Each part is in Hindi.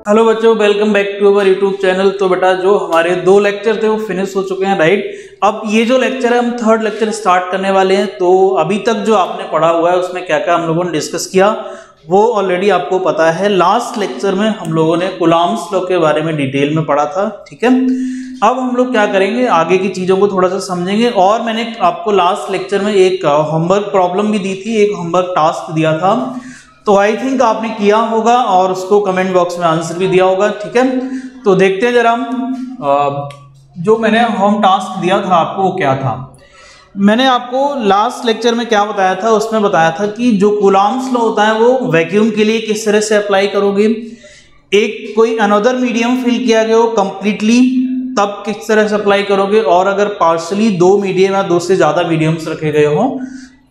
हेलो बच्चों, welcome back to our YouTube channel. तो बेटा जो हमारे 2 लेक्चर थे वो फिनिश हो चुके हैं, राइट। अब ये जो लेक्चर है हम 3rd लेक्चर स्टार्ट करने वाले हैं। तो अभी तक जो आपने पढ़ा हुआ है उसमें क्या क्या हम लोगों ने डिस्कस किया वो ऑलरेडी आपको पता है। लास्ट लेक्चर में हम लोगों ने कूलॉम्स लॉ के बारे में डिटेल में पढ़ा था, ठीक है। अब हम लोग क्या करेंगे, आगे की चीज़ों को थोड़ा सा समझेंगे। और मैंने आपको लास्ट लेक्चर में एक होमवर्क प्रॉब्लम भी दी थी, एक होमवर्क टास्क दिया था, तो आई थिंक आपने किया होगा और उसको कमेंट बॉक्स में आंसर भी दिया होगा, ठीक है। तो देखते हैं जरा जो मैंने होम टास्क दिया था आपको वो क्या था। मैंने आपको लास्ट लेक्चर में क्या बताया था, उसमें बताया था कि जो कूलॉम्स लॉ होता है वो वैक्यूम के लिए किस तरह से अप्लाई करोगे। एक कोई अनदर मीडियम फिल किया गया हो कंप्लीटली तब किस तरह से अप्लाई करोगे, और अगर पार्शली 2 मीडियम या 2 से ज्यादा मीडियम्स रखे गए हो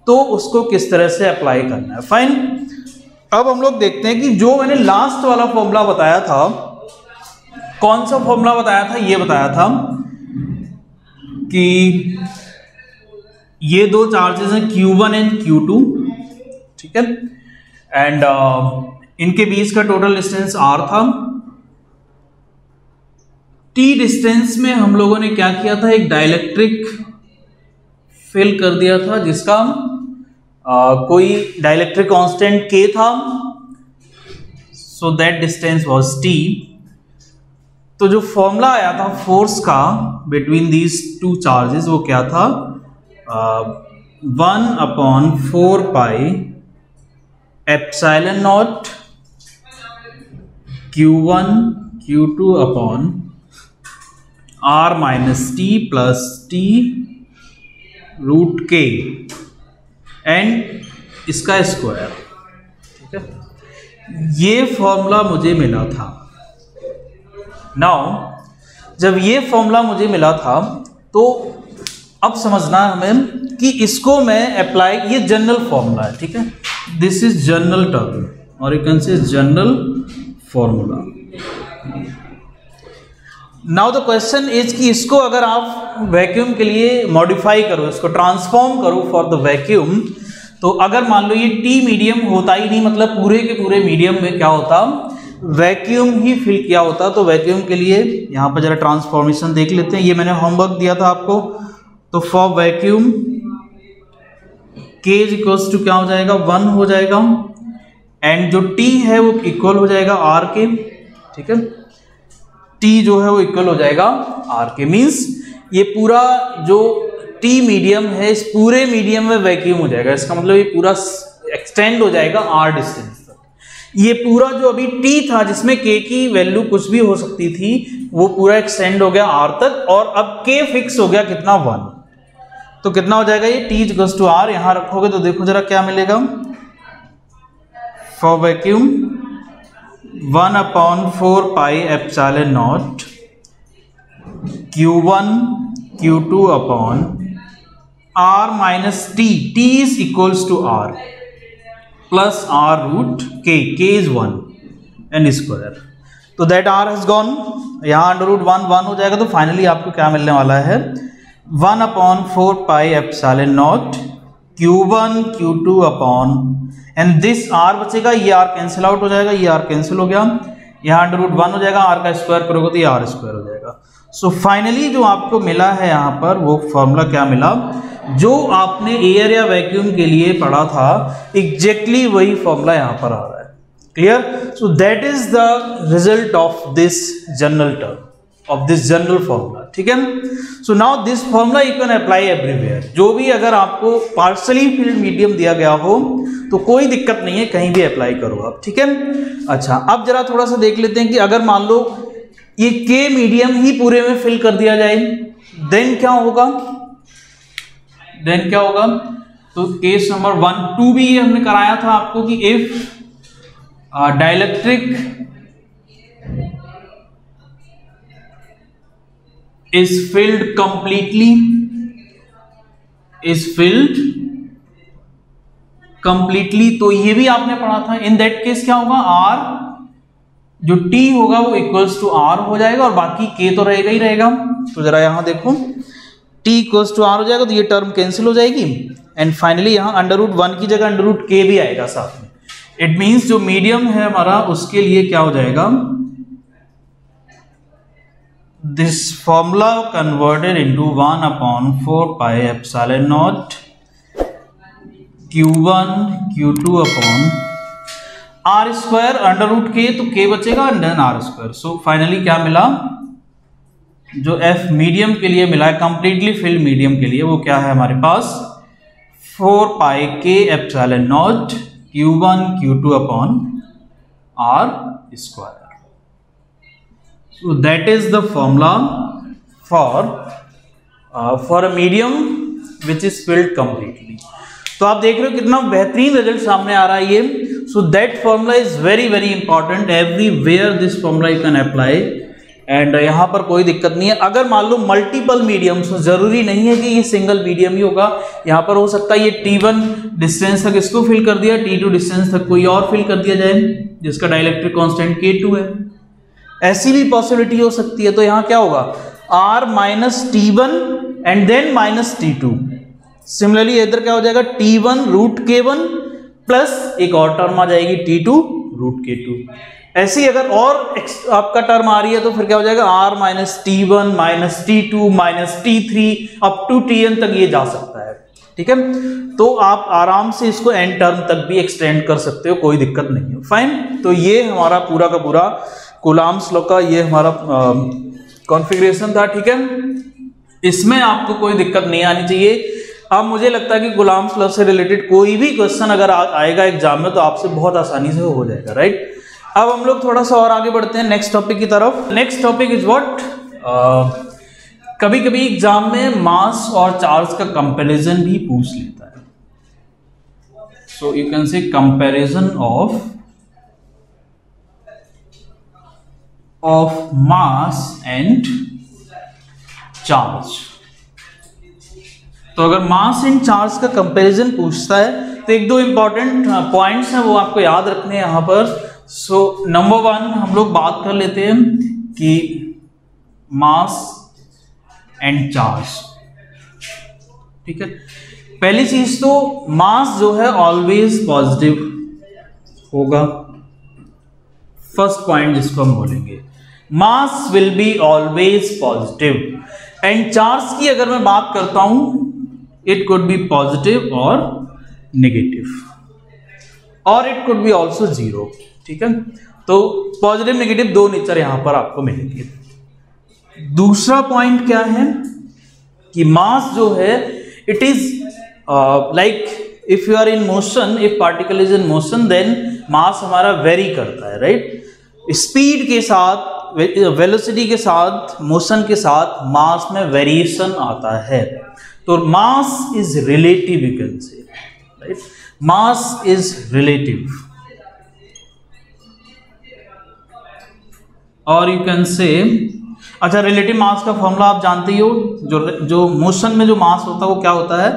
तो उसको किस तरह से अप्लाई करना है। फाइन। अब हम लोग देखते हैं कि जो मैंने लास्ट वाला फॉर्मूला बताया था, कौन सा फॉर्मूला बताया था, ये बताया था कि ये 2 चार्जेस हैं Q1 एंड Q2, ठीक है, एंड इनके बीच का टोटल डिस्टेंस R था। T डिस्टेंस में हम लोगों ने क्या किया था, एक डाइलेक्ट्रिक फिल कर दिया था जिसका कोई डाइलेक्ट्रिक कांस्टेंट K था, so that distance was T। तो जो फॉर्मूला आया था फोर्स का बिटवीन दीज 2 चार्जेस वो क्या था, 1/4 pi epsilon naught Q1 Q2 upon R minus T plus T root K and इसका स्क्वायर, ठीक है। ये फॉर्मूला मुझे मिला था। नाउ जब ये फॉर्मूला मुझे मिला था तो अब समझना है हमें कि इसको मैं अप्लाई, ये जनरल फॉर्मूला है, ठीक है, दिस इज जनरल टर्म और you can say general formula. Now the question is कि इसको अगर आप वैक्यूम के लिए मॉडिफाई करो, इसको ट्रांसफॉर्म करो फॉर द वैक्यूम, तो अगर मान लो ये T मीडियम होता ही नहीं, मतलब पूरे के पूरे मीडियम में क्या होता, वैक्यूम ही फिल किया होता, तो वैक्यूम के लिए यहाँ पर जरा ट्रांसफॉर्मेशन देख लेते हैं। ये मैंने होमवर्क दिया था आपको। तो for vacuum K equals to क्या हो जाएगा, 1 हो जाएगा, एंड जो T है वो इक्वल हो जाएगा R के, ठीक है। T जो है वो इक्वल हो जाएगा R के, मीन्स ये पूरा जो T मीडियम है इस पूरे मीडियम में वैक्यूम हो जाएगा। इसका मतलब ये पूरा एक्सटेंड हो जाएगा R डिस्टेंस तक। ये पूरा जो अभी T था जिसमें K की वैल्यू कुछ भी हो सकती थी वो पूरा एक्सटेंड हो गया R तक, और अब K फिक्स हो गया कितना, 1। तो कितना हो जाएगा ये T इक्वल्स टू R, यहां रखोगे तो देखो जरा क्या मिलेगा। For vacuum 1/4 pi epsilon naught Q1 Q2 upon R minus T, T is equals to R plus R root K, K is 1 and square. तो दैट R हैज गॉन, यहाँ अंडर रूट 1 हो जाएगा। तो फाइनली आपको क्या मिलने वाला है, 1/4 pi epsilon naught Q1 Q2 upon, and this R बचेगा, ये R कैंसिल आउट हो जाएगा, ये R कैंसिल हो गया, यहाँ अंडर रूट 1 हो जाएगा, R का स्क्वायर करोगे तो ये R स्क्वायर हो जाएगा। सो फाइनली जो आपको मिला है यहाँ पर वो फॉर्मूला क्या मिला, जो आपने एयर या वैक्यूम के लिए पढ़ा था एग्जैक्टली वही फॉर्मूला यहाँ पर आ रहा है। Clear? So that is the result of this general term, of this general formula, ठीक है। So now this formula you can apply everywhere. जो भी अगर आपको पार्शली फिल्ड मीडियम दिया गया हो तो कोई दिक्कत नहीं है, कहीं भी अप्लाई करो आप, ठीक है। अच्छा, अब जरा थोड़ा सा देख लेते हैं कि अगर मान लो ये K मीडियम ही पूरे में फिल कर दिया जाए देन क्या होगा, तो केस नंबर 1, 2 भी ये हमने कराया था आपको कि if dielectric is filled completely, तो ये भी आपने पढ़ा था। इन दैट केस क्या होगा, R जो T होगा वो इक्वल्स टू R हो जाएगा और बाकी K तो रहेगा ही रहेगा। तो जरा यहां देखो T इक्वल्स टू R हो जाएगा तो ये टर्म कैंसिल हो जाएगी, एंड फाइनली यहां अंडर रूट 1 की जगह अंडर रूट K भी आएगा साथ में। इट मीन्स जो मीडियम है हमारा उसके लिए क्या हो जाएगा, this formula converted into 1/4 pi epsilon naught Q1 Q2 upon R square under root के, तो K बचेगा and then R square. So finally क्या मिला, जो F मीडियम के लिए मिला है, कंप्लीटली फिल्ड मीडियम के लिए, वो क्या है हमारे पास 4 पाई K epsilon naught Q1 Q2 upon R square. So that is the formula for a medium which is filled completely. तो आप देख रहे हो कितना बेहतरीन रिजल्ट सामने आ रहा है ये। So that formula is very very important, everywhere this formula you can apply and यहाँ पर कोई दिक्कत नहीं है। अगर मान लो मल्टीपल मीडियम्स, जरूरी नहीं है कि ये सिंगल मीडियम ही होगा, यहाँ पर हो सकता है ये T1 डिस्टेंस तक इसको फिल कर दिया, T2 डिस्टेंस तक कोई और फिल कर दिया जाए जिसका डाइलेक्ट्रिक कांस्टेंट K2 है, ऐसी भी पॉसिबिलिटी हो सकती है। तो यहाँ क्या होगा R minus T1 and then minus T2। Similarly इधर क्या हो जाएगा T1 रूट K1 प्लस एक और टर्म आ जाएगी T2 रूट K2। ऐसी अगर और आपका टर्म आ रही है तो फिर क्या हो जाएगा R minus T1 minus T2 minus T3 up to Tn तक ये जा सकता है। ठीक है, तो आप आराम से इसको n टर्म तक भी एक्सटेंड कर सकते हो, कोई दिक्कत नहीं है। फाइन, तो ये हमारा पूरा का पूरा कूलम्ब्स लॉ का ये हमारा कॉन्फ़िगरेशन था। ठीक है, इसमें आपको कोई दिक्कत नहीं आनी चाहिए। अब मुझे लगता है कि कूलम्ब्स लॉ से रिलेटेड कोई भी क्वेश्चन अगर आएगा एग्जाम में तो आपसे बहुत आसानी से हो जाएगा, राइट। अब हम लोग थोड़ा सा और आगे बढ़ते हैं नेक्स्ट टॉपिक की तरफ। नेक्स्ट टॉपिक इज व्हाट, कभी कभी एग्जाम में मास और चार्ज का कंपैरिजन भी पूछ लेता है। So you can say comparison of mass and charge. तो अगर मास एंड चार्ज का कंपैरिजन पूछता है तो एक दो इंपॉर्टेंट पॉइंट्स हैं वो आपको याद रखने हैं यहाँ पर। सो नंबर 1 हम लोग बात कर लेते हैं कि मास एंड चार्ज। ठीक है, पहली चीज तो मास जो है ऑलवेज पॉजिटिव होगा, फर्स्ट पॉइंट जिसको हम बोलेंगे mass will be always positive. And charge की अगर मैं बात करता हूं it could be positive or negative or it could be also zero। ठीक है, तो पॉजिटिव नेगेटिव दो नेचर यहां पर आपको मिलेंगे। दूसरा पॉइंट क्या है कि मास जो है it is like if you are in motion, if particle is in motion then mass हमारा वेरी करता है, राइट। स्पीड के साथ, वेलोसिटी के साथ, मोशन के साथ मास में वेरिएशन आता है। तो mass is relative, you can say, right, mass is relative. और यू कैन से, अच्छा रिलेटिव मास का फॉर्मूला आप जानते ही हो, जो मोशन में जो मास होता है वो क्या होता है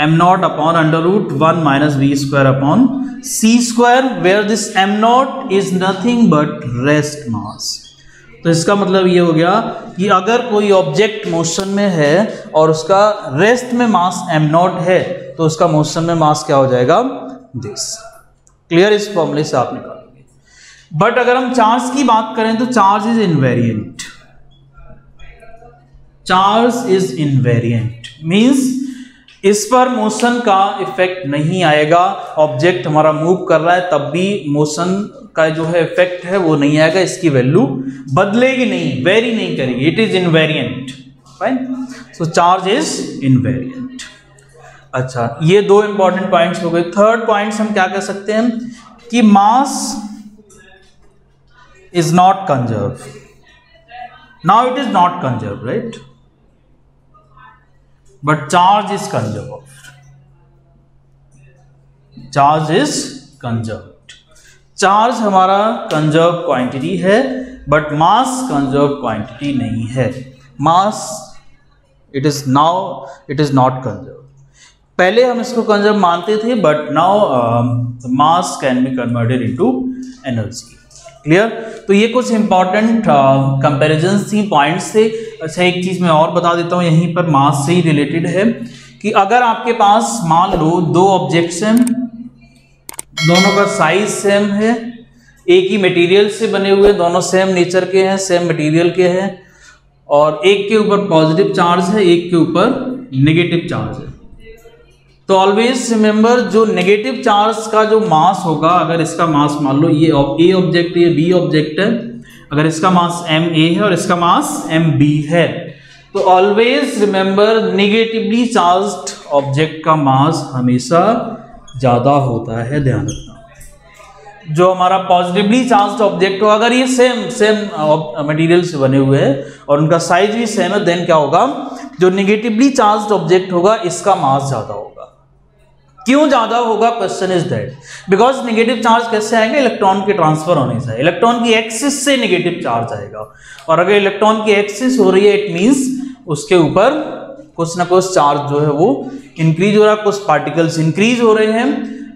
m0 upon under root 1 minus v square upon c square, where this m0 is nothing but rest mass. तो इसका मतलब ये हो गया कि अगर कोई ऑब्जेक्ट मोशन में है और उसका रेस्ट में मास m0 है तो उसका मोशन में मास क्या हो जाएगा दिस। क्लियर, इस फॉर्मूले से आप निकालोगे। बट अगर हम चार्ज की बात करें तो charge is invariant. Charge is invariant means इस पर मोशन का इफेक्ट नहीं आएगा। ऑब्जेक्ट हमारा मूव कर रहा है तब भी मोशन का जो है इफेक्ट है वो नहीं आएगा, इसकी वैल्यू बदलेगी नहीं, वेरी नहीं करेगी, it is invariant. Fine, so charge is invariant. अच्छा, ये दो इंपॉर्टेंट पॉइंट्स हो गए। थर्ड पॉइंट्स हम क्या कह सकते हैं कि mass is not conserve. Now it is not conserve, right, but charge is conserve. Charge is conserve. Charge हमारा कंजर्व क्वांटिटी है बट मास कंजर्व क्वांटिटी नहीं है। Mass it is not conserve. पहले हम इसको कंजर्व मानते थे but now mass can be converted into energy. Clear, तो ये कुछ इंपॉर्टेंट कंपैरिजन थी, पॉइंट्स थे। अच्छा, एक चीज मैं और बता देता हूँ यहीं पर मास से ही रिलेटेड है कि अगर आपके पास मान लो दो ऑब्जेक्ट्स हैं, दोनों का साइज सेम है, एक ही मटेरियल से बने हुए, दोनों सेम नेचर के हैं, सेम मटेरियल के हैं, और एक के ऊपर पॉजिटिव चार्ज है, एक के ऊपर नेगेटिव चार्ज है। तो ऑलवेज रिमेंबर जो नेगेटिव चार्ज का जो मास होगा, अगर इसका मास मान लो ये ए ऑब्जेक्ट है, ये बी ऑब्जेक्ट है, अगर इसका मास एम ए है और इसका मास एम बी है, तो always remember negatively charged object का मास हमेशा ज्यादा होता है, ध्यान रखना। जो हमारा पॉजिटिवली चार्ज्ड ऑब्जेक्ट हो, अगर ये सेम मटेरियल से बने हुए हैं और उनका साइज भी सेम है, देन क्या होगा, जो नेगेटिवली चार्ज्ड ऑब्जेक्ट होगा इसका मास ज्यादा होगा। क्यों ज्यादा होगा? Question is that because negative charge कैसे आएगा? इलेक्ट्रॉन के ट्रांसफर होने से। इलेक्ट्रॉन की एक्सिस से नेगेटिव चार्ज आएगा, और अगर इलेक्ट्रॉन की एक्सिस हो रही है, इट मींस उसके ऊपर कुछ ना कुछ चार्ज जो है वो इंक्रीज हो रहा है, कुछ पार्टिकल्स इंक्रीज हो रहे हैं,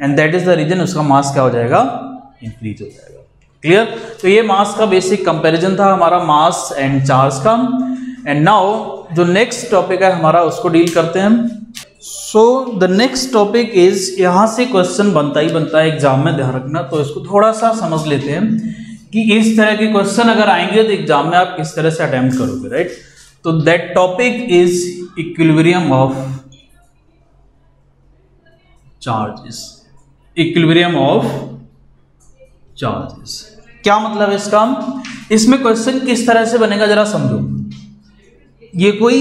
and that is the reason उसका मास क्या हो जाएगा? इंक्रीज हो जाएगा। क्लियर? तो ये मास का बेसिक कंपैरिजन था हमारा, मास एंड चार्ज का। एंड नाउ जो नेक्स्ट टॉपिक है हमारा, उसको डील करते हैं। So the next topic is, यहां से क्वेश्चन बनता ही बनता है एग्जाम में, ध्यान रखना। तो इसको थोड़ा सा समझ लेते हैं कि इस तरह के क्वेश्चन अगर आएंगे तो एग्जाम में आप किस तरह से अटेम्प्ट करोगे, राइट? तो that topic is equilibrium of charges. Equilibrium of charges क्या मतलब है इसका? इसमें क्वेश्चन किस तरह से बनेगा जरा समझो। ये कोई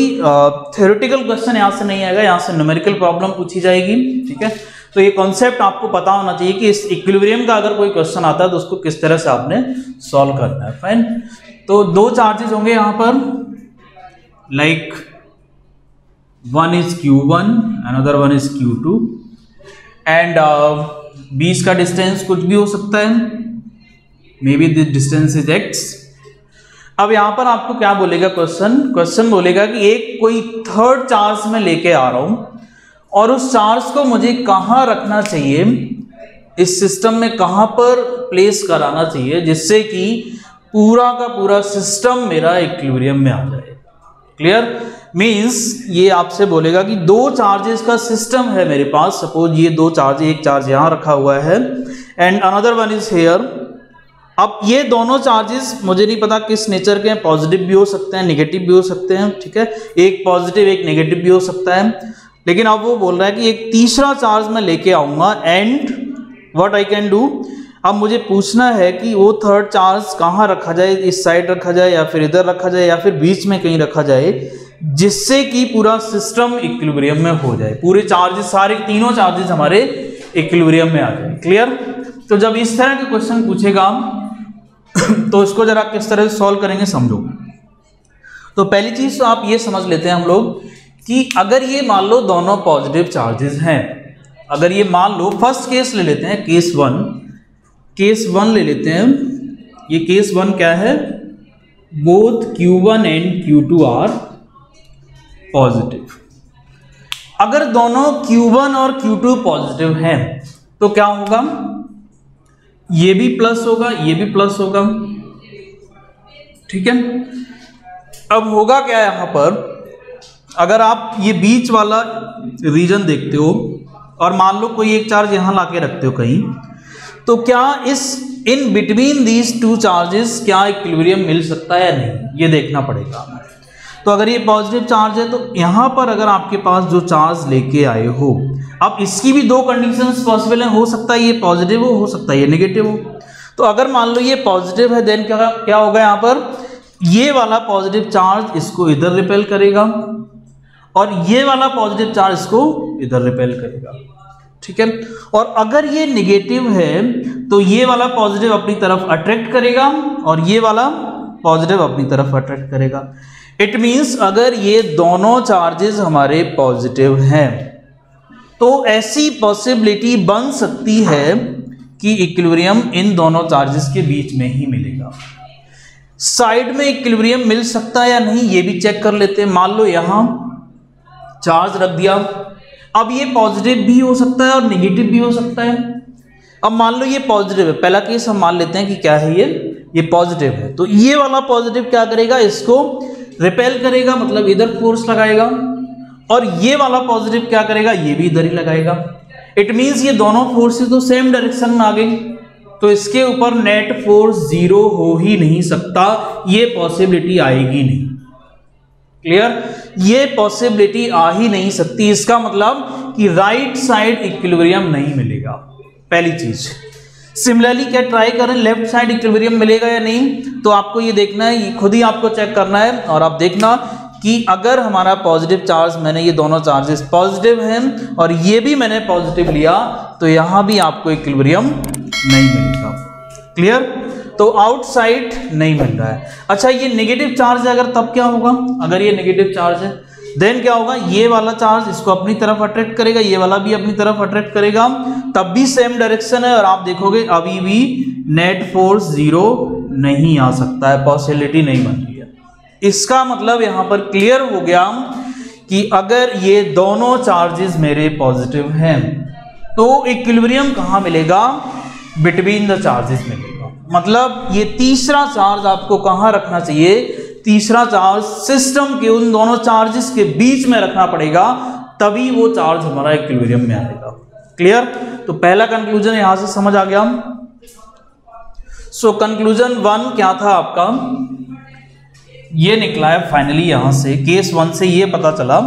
थ्योरेटिकल क्वेश्चन यहां से नहीं आएगा, यहां से न्यूमेरिकल प्रॉब्लम पूछी जाएगी, ठीक है? तो ये कॉन्सेप्ट आपको पता होना चाहिए कि इस इक्विलिब्रियम का अगर कोई क्वेश्चन आता है तो उसको किस तरह से आपने सॉल्व करना है। फाइन। तो दो चार्जेस होंगे यहां पर, like one is Q1, another one is Q2, and बीच का डिस्टेंस कुछ भी हो सकता है, maybe this distance is x। अब यहां पर आपको क्या बोलेगा क्वेश्चन बोलेगा कि एक कोई थर्ड चार्ज में लेके आ रहा हूं और उस चार्ज को मुझे कहां रखना चाहिए, इस सिस्टम में कहां पर प्लेस कराना चाहिए जिससे कि पूरा का पूरा सिस्टम मेरा इक्विलिब्रियम में आ जाए। क्लियर? मींस ये आपसे बोलेगा कि दो चार्जेस का सिस्टम है मेरे पास, सपोज ये दो चार्ज, एक चार्ज यहां रखा हुआ है and another one is here. अब ये दोनों चार्जेस मुझे नहीं पता किस नेचर के हैं, पॉजिटिव भी हो सकते हैं, नेगेटिव भी हो सकते हैं, ठीक है? एक पॉजिटिव एक नेगेटिव भी हो सकता है, लेकिन अब वो बोल रहा है कि एक तीसरा चार्ज मैं लेके आऊंगा and what I can do. अब मुझे पूछना है कि वो थर्ड चार्ज कहाँ रखा जाए, इस साइड रखा जाए या फिर इधर रखा जाए या फिर बीच में कहीं रखा जाए, जिससे कि पूरा सिस्टम इक्विलिब्रियम में हो जाए, पूरे चार्जेस, सारे तीनों चार्जेस हमारे इक्विलिब्रियम में आ जाए। क्लियर? तो जब इस तरह के क्वेश्चन पूछेगा तो इसको जरा किस तरह से सॉल्व करेंगे समझो। तो पहली चीज तो आप ये समझ लेते हैं हम लोग कि अगर ये मान लो दोनों पॉजिटिव चार्जेस हैं, अगर ये मान लो, फर्स्ट केस ले लेते हैं, केस वन ले लेते हैं। ये केस वन क्या है? Both Q1 and Q2 are positive. अगर दोनों Q1 और Q2 पॉजिटिव हैं तो क्या होगा? ये भी प्लस होगा, ये भी प्लस होगा, ठीक है? अब होगा क्या यहां पर, अगर आप ये बीच वाला रीजन देखते हो और मान लो कोई एक चार्ज यहां लाके रखते हो कहीं, तो क्या इस in between these two charges क्या इक्विलिब्रियम मिल सकता है या नहीं, ये देखना पड़ेगा। तो अगर ये पॉजिटिव चार्ज है तो यहां पर अगर आपके पास जो चार्ज लेके आए हो, अब इसकी भी दो कंडीशंस पॉसिबल है, हो सकता है ये पॉजिटिव हो सकता है ये नेगेटिव हो। तो अगर मान लो ये पॉजिटिव है, देन क्या होगा, यहां पर ये वाला पॉजिटिव चार्ज इसको इधर रिपेल करेगा और ये वाला पॉजिटिव चार्ज इसको इधर रिपेल करेगा, ठीक है? और अगर ये नेगेटिव है तो ये वाला पॉजिटिव अपनी तरफ अट्रैक्ट करेगा और ये वाला पॉजिटिव अपनी तरफ अट्रैक्ट करेगा। इट मींस अगर ये दोनों चार्जेस हमारे पॉजिटिव हैं तो ऐसी पॉसिबिलिटी बन सकती है कि इक्विलिब्रियम इन दोनों चार्जेस के बीच में ही मिलेगा। साइड में इक्विलिब्रियम मिल सकता है या नहीं ये भी चेक कर लेते हैं। मान लो यहां चार्ज रख दिया, अब ये पॉजिटिव भी हो सकता है और नेगेटिव भी हो सकता है। अब मान लो ये पॉजिटिव है, पहला केस हम मान लेते हैं कि क्या है, ये पॉजिटिव है, तो ये वाला पॉजिटिव क्या करेगा, इसको रिपेल करेगा, मतलब इधर फोर्स लगाएगा, और ये वाला पॉजिटिव क्या करेगा, ये भी इधर ही लगाएगा। इट मींस ये दोनों फोर्सेस तो सेम डायरेक्शन में आ गई, तो इसके ऊपर नेट फोर्स जीरो हो ही नहीं सकता, ये पॉसिबिलिटी आएगी नहीं। क्लियर? ये पॉसिबिलिटी आ ही नहीं सकती। इसका मतलब कि राइट साइड इक्विलिब्रियम नहीं मिलेगा, पहली चीज। सिमिलरली क्या ट्राई करें, लेफ्ट साइड इक्विलिब्रियम मिलेगा या नहीं, तो आपको ये देखना है, खुद ही आपको चेक करना है। और आप देखना कि अगर हमारा पॉजिटिव चार्ज, मैंने ये दोनों चार्जेस पॉजिटिव हैं और ये भी मैंने पॉजिटिव लिया, तो यहां भी आपको इक्विलिब्रियम नहीं मिलेगा। क्लियर? तो आउटसाइड नहीं मिल रहा है। अच्छा, ये नेगेटिव चार्ज है, अगर तब क्या होगा? अगर ये नेगेटिव चार्ज है देन क्या होगा, ये वाला चार्ज इसको अपनी तरफ अट्रैक्ट करेगा, ये वाला भी अपनी तरफ अट्रैक्ट करेगा, तब भी सेम डायरेक्शन है और आप देखोगे अभी भी नेट फोर्स 0 नहीं आ सकता है, पॉसिबिलिटी नहीं बन रही है। इसका मतलब यहां पर क्लियर हो गया कि अगर ये दोनों चार्जेस मेरे पॉजिटिव हैं तो इक्विलिब्रियम कहां मिलेगा? बिटवीन द चार्जेस मिलेगा। मतलब ये तीसरा चार्ज आपको कहां रखना चाहिए? तीसरा चार्ज सिस्टम के उन दोनों चार्जेस के बीच में रखना पड़ेगा, तभी वो चार्ज हमारा इक्विलिब्रियम में आएगा। क्लियर? तो पहला कंक्लूजन यहां से समझ आ गया। सो कंक्लूजन 1 क्या था आपका? ये निकला है फाइनली यहां से, केस 1 से ये पता चला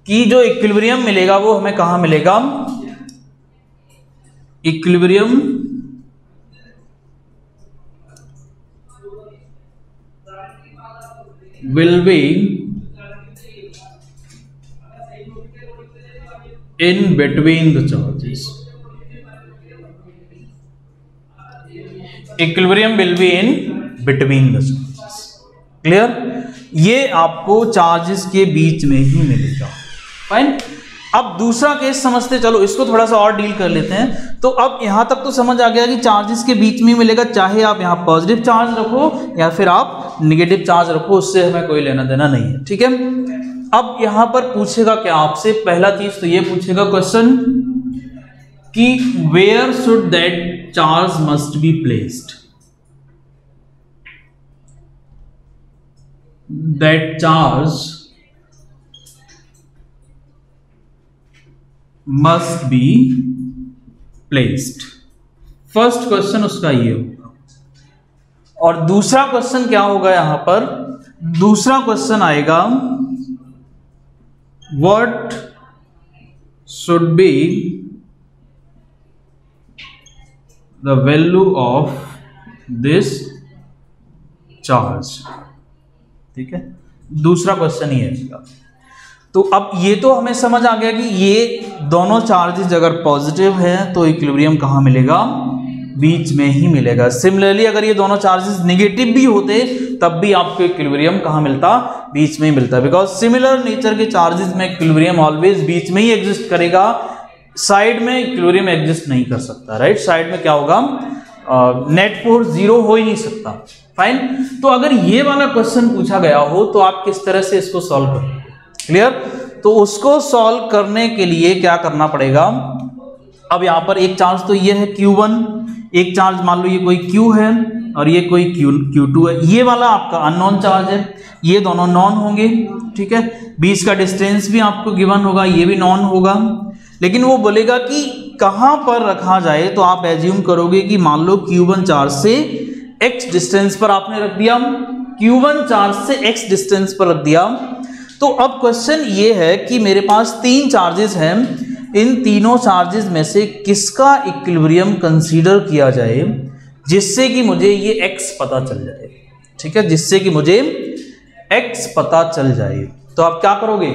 कि जो इक्विलिब्रियम मिलेगा वो हमें कहां मिलेगा? Equilibrium will be in between the charges. Equilibrium will be in between the charges. Clear? ये आपको चार्जेस के बीच में ही मिलेगा। फाइन। अब दूसरा केस समझते चलो, इसको थोड़ा सा और डील कर लेते हैं। तो अब यहां तक तो समझ आ गया कि चार्जेस के बीच में मिलेगा, चाहे आप यहां पॉजिटिव चार्ज रखो या फिर आप नेगेटिव चार्ज रखो, उससे हमें कोई लेना देना नहीं है। ठीक है? अब यहां पर पूछेगा क्या आपसे? पहला चीज तो ये पूछेगा क्वेश्चन कि where should that charge must be placed? That charge must be placed। First question उसका ये होगा। और दूसरा क्वेश्चन क्या होगा यहां पर? दूसरा क्वेश्चन आएगा what should be the value of this charge। ठीक है, दूसरा क्वेश्चन ये है। तो अब ये तो हमें समझ आ गया कि ये दोनों चार्जेस अगर पॉजिटिव हैं तो इक्विलिब्रियम कहाँ मिलेगा? बीच में ही मिलेगा। सिमिलरली अगर ये दोनों चार्जेस नेगेटिव भी होते तब भी आपको इक्विलिब्रियम कहाँ मिलता? बीच में ही मिलता। बिकॉज सिमिलर नेचर के चार्जेस में इक्विलिब्रियम ऑलवेज बीच में ही एग्जिस्ट करेगा, साइड में इक्विलिब्रियम एग्जिस्ट नहीं कर सकता। राइट? साइड में क्या होगा? नेट फोर्स 0 हो ही नहीं सकता। फाइन। तो अगर ये वाला क्वेश्चन पूछा गया हो तो आप किस तरह से इसको सॉल्व करोगे? क्लियर? तो उसको सॉल्व करने के लिए क्या करना पड़ेगा? अब यहां पर एक चार्ज तो ये है Q1, एक चार्ज मान लो ये कोई Q है और ये कोई Q2 है। ये वाला आपका अननोन चार्ज है, ये दोनों नॉन होंगे। ठीक है? बीच का डिस्टेंस भी आपको गिवन होगा, ये भी नॉन होगा। लेकिन वो बोलेगा कि कहां पर रखा जाए, तो आप एज्यूम करोगे कि मान लो Q1 चार्ज से x डिस्टेंस पर आपने रख दिया, Q1 चार्ज से x डिस्टेंस पर रख दिया। तो अब क्वेश्चन ये है कि मेरे पास 3 चार्जेस हैं, इन तीनों चार्जेस में से किसका इक्विलिब्रियम कंसीडर किया जाए जिससे कि मुझे ये x पता चल जाए। ठीक है? जिससे कि मुझे x पता चल जाए। तो आप क्या करोगे?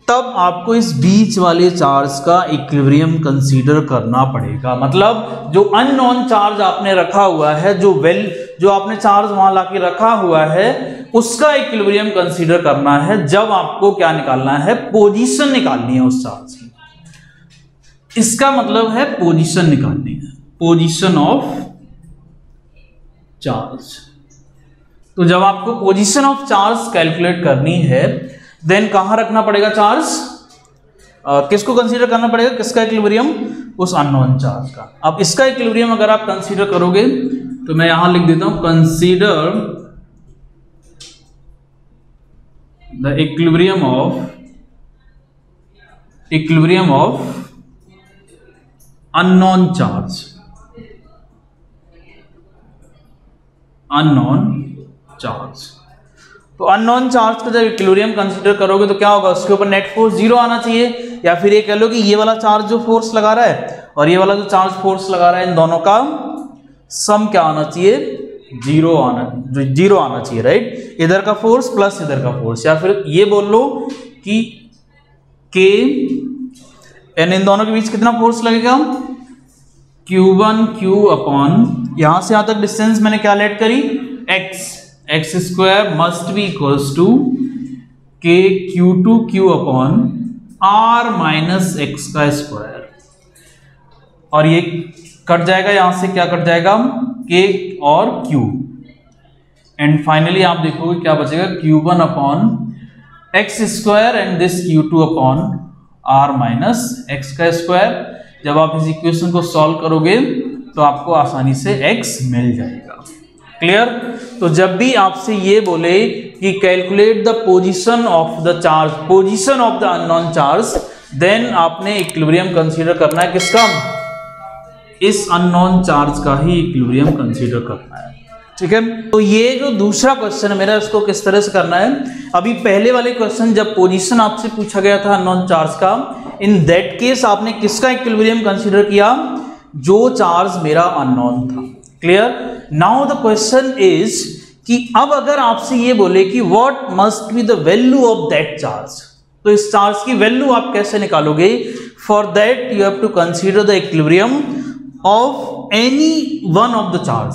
तब आपको इस बीच वाले चार्ज का इक्विलिब्रियम कंसीडर करना पड़ेगा। मतलब जो अननोन चार्ज आपने रखा हुआ है, जो आपने चार्ज वहां लाके रखा हुआ है, उसका इक्विलिब्रियम कंसीडर करना है जब आपको क्या निकालना है? पोजीशन निकालनी है उस चार्ज की। इसका मतलब है पोजीशन निकालनी है, पोजीशन ऑफ चार्ज। तो जब आपको पोजीशन ऑफ चार्ज कैलकुलेट करनी है देन कहां रखना पड़ेगा चार्ज? किसको कंसीडर करना पड़ेगा? किसका इक्विलिब्रियम? उस अननोन चार्ज का। अब इसका इक्विलिब्रियम अगर आप कंसीडर करोगे तो मैं यहां लिख देता हूं, consider the equilibrium of unknown charge. तो अननोन चार्ज का जब इक्विलिब्रियम कंसीडर करोगे तो क्या होगा, उसके ऊपर नेट फोर्स 0 आना चाहिए, या फिर ये कह लो कि ये वाला चार्ज जो फोर्स लगा रहा है और ये वाला जो चार्ज फोर्स लगा रहा है, इन दोनों का सम क्या आना चाहिए, 0 आना चाहिए, राइट। इधर का फोर्स प्लस इधर का फोर्स, या फिर ये बोल लो कि K एन, इन दोनों के बीच कितना फोर्स लगेगा, Q1 Q अपॉन, यहां से यहां तक डिस्टेंस मैंने क्या लेट करी, x square must be equals to K Q2 Q upon R minus x का स्क्वायर, और ये कट जाएगा, यहां से क्या कट जाएगा, K और Q, एंड फाइनली आप देखोगे क्या बचेगा, Q1 upon x square and this Q2 upon R minus x का स्क्वायर। जब आप इस इक्वेशन को सॉल्व करोगे तो आपको आसानी से x मिल जाएगा। क्लियर। तो जब भी आपसे ये बोले कि calculate the position of the charge, position of the unknown charge, then आपने इक्विलिब्रियम कंसीडर करना है, किसका, इस अननोन चार्ज का ही इक्विलिब्रियम कंसीडर करना है। ठीक है, तो ये जो दूसरा क्वेश्चन है मेरा, इसको किस तरह से करना है, अभी पहले वाले क्वेश्चन जब पोजीशन आपसे पूछा गया था अननोन चार्ज का, इन दैट केस आपने किसका इक्विलिब्रियम कंसीडर किया, जो चार्ज मेरा अननोन था। Clear. Now the question is कि अब अगर आपसे ये बोले कि what must be the value of that charge, तो इस चार्ज की वैल्यू आप कैसे निकालोगे, for that you have to consider the equilibrium of any one of the charge.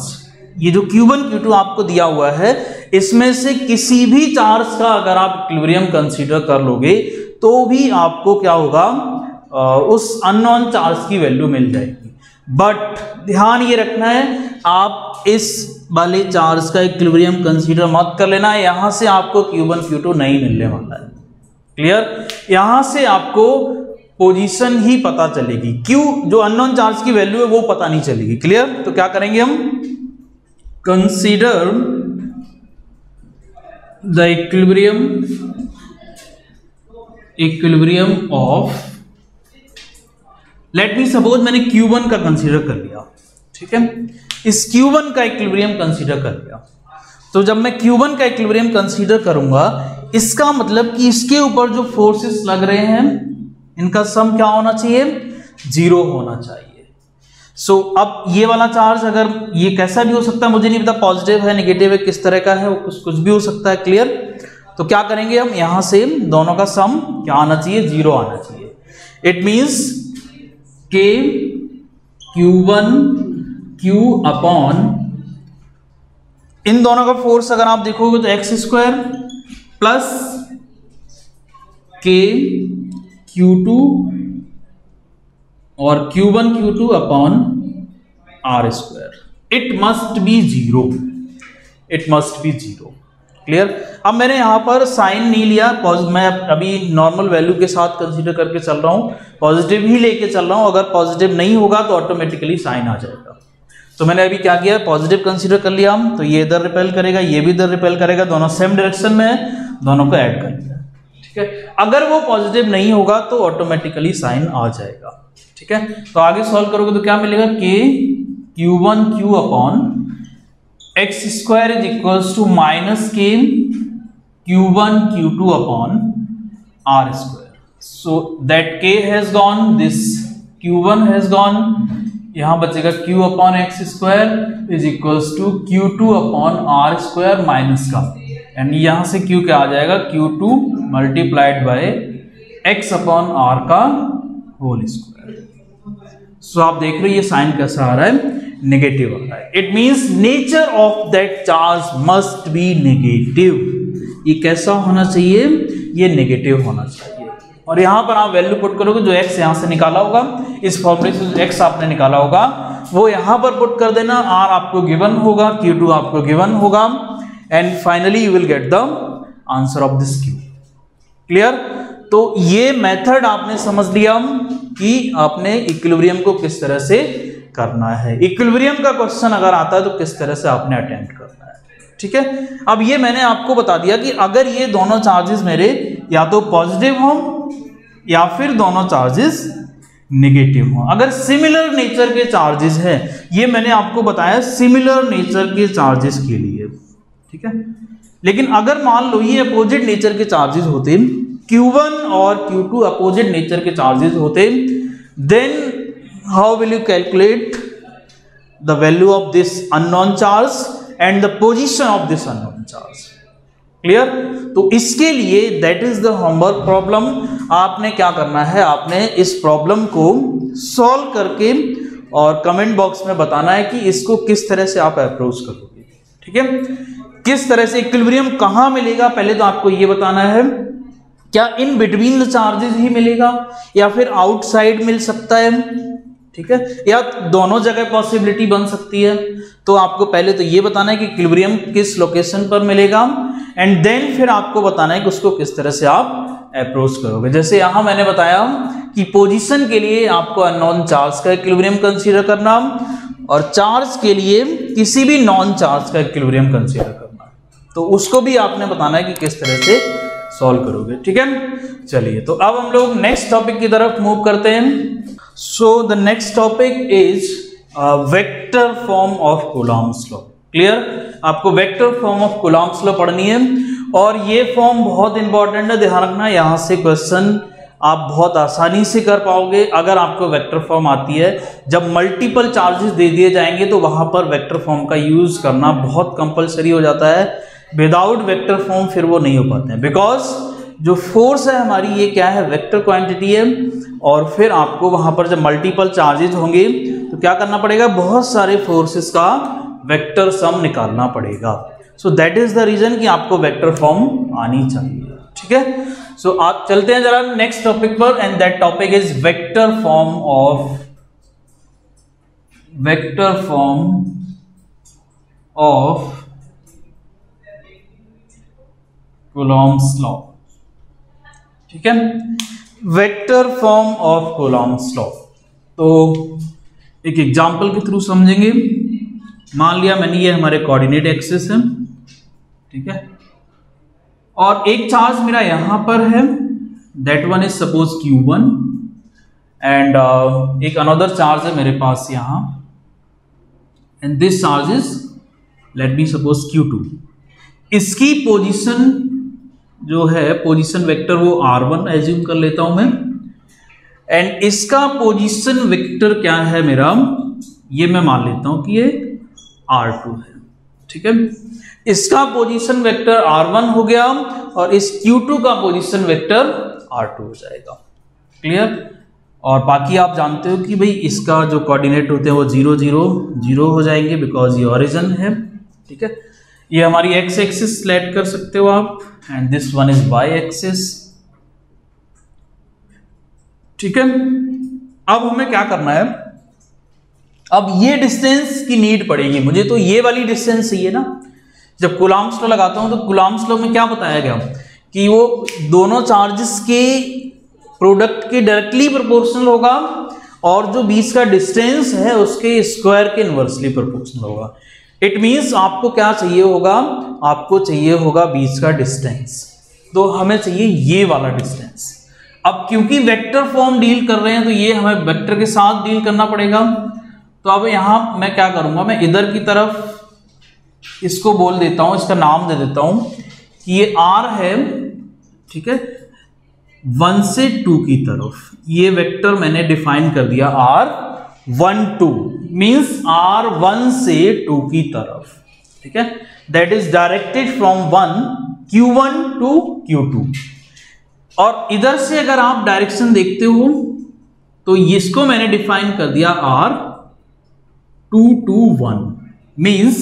ये जो Q1 Q2 आपको दिया हुआ है, इसमें से किसी भी चार्ज का अगर आप इक्विलिब्रियम कंसीडर कर लोगे तो भी आपको क्या होगा, उस अननोन चार्ज की वैल्यू मिल जाएगी। बट ध्यान ये रखना है, आप इस वाले चार्ज का इक्विलिब्रियम कंसीडर मत कर लेना, यहां से आपको Q1 Q2 नहीं मिलने वाला है। क्लियर। यहां से आपको पोजीशन ही पता चलेगी, Q जो अननोन चार्ज की वैल्यू है वो पता नहीं चलेगी। क्लियर। तो क्या करेंगे हम, consider the equilibrium of, let me suppose मैंने Q1 का कंसीडर कर लिया, ठीक है, इस Q1 का इक्विलिब्रियम कंसीडर कर लिया, तो जब मैं Q1 का इक्विलिब्रियम कंसीडर करूंगा, इसका मतलब कि इसके ऊपर जो फोर्सेस लग रहे हैं इनका सम क्या होना चाहिए, 0 होना चाहिए। सो अब ये वाला चार्ज अगर ये कैसा भी हो सकता है, मुझे नहीं पता पॉजिटिव है नेगेटिव है किस तरह का है, वो कुछ भी हो सकता है। क्लियर। तो क्या करेंगे हम, यहां से दोनों का सम क्या आना चाहिए, 0 आना चाहिए। It means K Q1 Q upon, इन दोनों का फोर्स अगर आप देखोगे तो x square plus K Q2 और Q1 Q2 upon R square. It must be 0, it must be 0। Clear. अब मैंने यहां पर साइन नहीं लिया, मैं अभी नॉर्मल वैल्यू के साथ कंसीडर करके चल रहा हूं, पॉजिटिव ही लेके चल रहा हूं, अगर पॉजिटिव नहीं होगा तो ऑटोमेटिकली साइन आ जाएगा। तो मैंने अभी क्या किया, पॉजिटिव कंसीडर कर लिया हम, तो ये इधर रिपेल करेगा, ये भी इधर रिपेल करेगा, दोनों सेम डायरेक्शन में है, दोनों को ऐड कर लिया। ठीक है, अगर वो पॉजिटिव नहीं होगा तो ऑटोमेटिकली साइन आ जाएगा। ठीक है, तो आगे सॉल्व करोगे तो क्या मिलेगा, K Q1 Q upon x square is equals to minus K Q1 Q2 upon R square. So that K has gone, this Q1 has gone, यहां बचेगा Q upon x square is equals to Q2 upon R square minus का, यानी यहां से Q क्या आ जाएगा, Q2 multiplied by x upon R का होल स्क्वायर। सो आप देख रहे हो ये साइन कैसा आ रहा है, नेगेटिव आ रहा है। It means nature of that charge must B negative. ये कैसा होना चाहिए, ये नेगेटिव होना चाहिए। और यहां पर आप वैल्यू पुट करोगे, जो x यहां से निकाला होगा, इस फॉर्मूले से जो x आपने निकाला होगा वो यहां पर पुट कर देना, R आपको गिवन होगा, Q2 आपको गिवन होगा, and finally you will get the answer of this Q। Clear. तो ये मेथड आपने समझ लिया कि आपने इक्विलिब्रियम को किस तरह से करना है। इक्विलिब्रियम का क्वेश्चन अगर आता है तो किस तरह से आपने अटेम्प्ट करना है। ठीक है, अब ये मैंने आपको बता दिया कि अगर ये दोनों चार्जेस मेरे या तो पॉजिटिव हों या फिर दोनों चार्जेस नेगेटिव हों, अगर सिमिलर नेचर के चार्जेस हैं, ये मैंने आपको बताया सिमिलर नेचर के चार्जेस के लिए। ठीक है, लेकिन अगर मान लो ये अपोजिट नेचर के चार्जेस होते, Q1 और Q2 अपोजिट नेचर के चार्जेस होते, then how will you calculate the value of this unknown charge and the position of this unknown charge? Clear? तो इसके लिए that is the homework problem. आपने क्या करना है, आपने इस प्रॉब्लम को सॉल्व करके और कमेंट बॉक्स में बताना है कि इसको किस तरह से आप अप्रोच करोगे। ठीक है, किस तरह से इक्विलिब्रियम कहां मिलेगा, पहले तो आपको ये बताना है। क्या इन बिटवीन द चार्जेस ही मिलेगा या फिर आउटसाइड मिल सकता है? ठीक है, या दोनों जगह पॉसिबिलिटी बन सकती है। तो आपको पहले तो ये बताना है कि इक्विलिब्रियम किस लोकेशन पर मिलेगा, एंड देन फिर आपको बताना है कि उसको किस तरह से आप अप्रोच करोगे। जैसे यहां मैंने बताया कि पोजीशन के लिए आपको अननोन चार्ज का इक्विलिब्रियम कंसीडर करना और चार्ज के लिए किसी भी नॉन चार्ज का इक्विलिब्रियम कंसीडर करना, तो उसको भी आपने बताना है कि किस तरह से सॉल्व करोगे। ठीक है, चलिए तो अब हम लोग नेक्स्ट टॉपिक की तरफ मूव करते हैं। So the next topic is vector form of Coulomb's law. Clear? आपको vector form of Coulomb's law पढ़नी है और ये फॉर्म बहुत इंपॉर्टेंट है, ध्यान रखना। यहां से क्वेश्चन आप बहुत आसानी से कर पाओगे अगर आपको वेक्टर फॉर्म आती है। जब मल्टीपल चार्जेस दे दिए जाएंगे तो वहां पर वेक्टर फॉर्म का यूज करना बहुत कंपलसरी हो जाता है। विदाउट वेक्टर फॉर्म फिर वो नहीं हो पाते हैं, बिकॉज जो फोर्स है हमारी ये क्या है, वेक्टर क्वांटिटी है। और फिर आपको वहां पर जब मल्टीपल चार्जेस होंगे तो क्या करना पड़ेगा, बहुत सारे फोर्सेस का वेक्टर सम निकालना पड़ेगा। So that is the reason कि आपको वेक्टर फॉर्म आनी चाहिए। ठीक है, सो आप चलते हैं जरा नेक्स्ट टॉपिक पर, and that topic is vector form of Coulomb's law. ठीक है, vector form of Coulomb's law. तो एक एग्जांपल के थ्रू समझेंगे। मान लिया मैंने ये हमारे कोऑर्डिनेट एक्सिस है, ठीक है, और एक चार्ज मेरा यहां पर है, that one is suppose Q1 and एक अनदर चार्ज है मेरे पास यहां, and this charge is let me suppose Q2। इसकी पोजीशन जो है, पोजीशन वेक्टर वो R1 एज्यूम कर लेता हूं मैं, एंड इसका पोजीशन वेक्टर क्या है मेरा, ये मैं मान लेता हूं कि ये R2 है। ठीक है, इसका पोजीशन वेक्टर R1 हो गया और इस Q2 का पोजीशन वेक्टर R2 हो जाएगा। क्लियर? और बाकी आप जानते हो कि भाई इसका जो कोऑर्डिनेट होते हैं वो 0 0 0 हो जाएंगे, बिकॉज ये ओरिजिन है। ठीक है, ये हमारी एक्स एक्सिस सेलेक्ट कर सकते हो आप, and this one is Y axis. ठीक है, अब हमें क्या करना है, अब ये डिस्टेंस की नीड पड़ेगी मुझे, तो ये वाली डिस्टेंस चाहिए ना। जब कूलॉम्स लॉ लगाता हूं तो कूलॉम्स लॉ में क्या बताया गया कि वो दोनों चार्जेस के प्रोडक्ट के डायरेक्टली प्रोपोर्शनल होगा और जो बीच का डिस्टेंस है उसके स्क्वायर के इनवर्सली प्रोपोर्शनल होगा। इट मींस आपको क्या चाहिए होगा, आपको चाहिए होगा बीच का डिस्टेंस, तो हमें चाहिए ये वाला डिस्टेंस। अब क्योंकि वेक्टर फॉर्म डील कर रहे हैं तो ये हमें वेक्टर के साथ डील करना पड़ेगा। तो अब यहां मैं क्या करूंगा, मैं इधर की तरफ इसको बोल देता हूं, इसका नाम दे देता हूं कि ये R है। ठीक है, 1 से 2 की तरफ ये वेक्टर मैंने डिफाइन कर दिया R1 2 मींस R1 से 2 की तरफ। ठीक है, that is directed from Q1 to Q2। और इधर से अगर आप डायरेक्शन देखते हो तो इसको मैंने डिफाइन कर दिया R2 to 1 मींस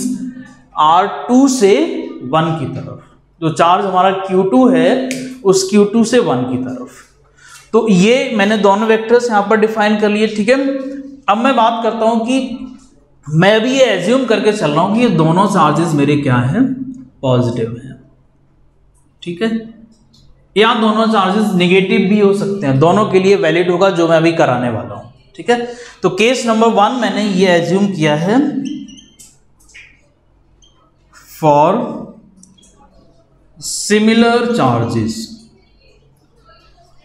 R2 से 1 की तरफ। जो चार्ज हमारा Q2 है उस Q2 से 1 की तरफ। तो ये मैंने दोनों वेक्टर्स यहां पर डिफाइन कर लिए। ठीक है, अब मैं बात करता हूं कि मैं भी ये एज्यूम करके चल रहा हूं कि ये दोनों चार्जेस मेरे क्या हैं, पॉजिटिव हैं। ठीक है, या दोनों चार्जेस नेगेटिव भी हो सकते हैं, दोनों के लिए वैलिड होगा जो मैं अभी कराने वाला हूं। ठीक है, तो केस नंबर 1 मैंने ये एज्यूम किया है for similar charges.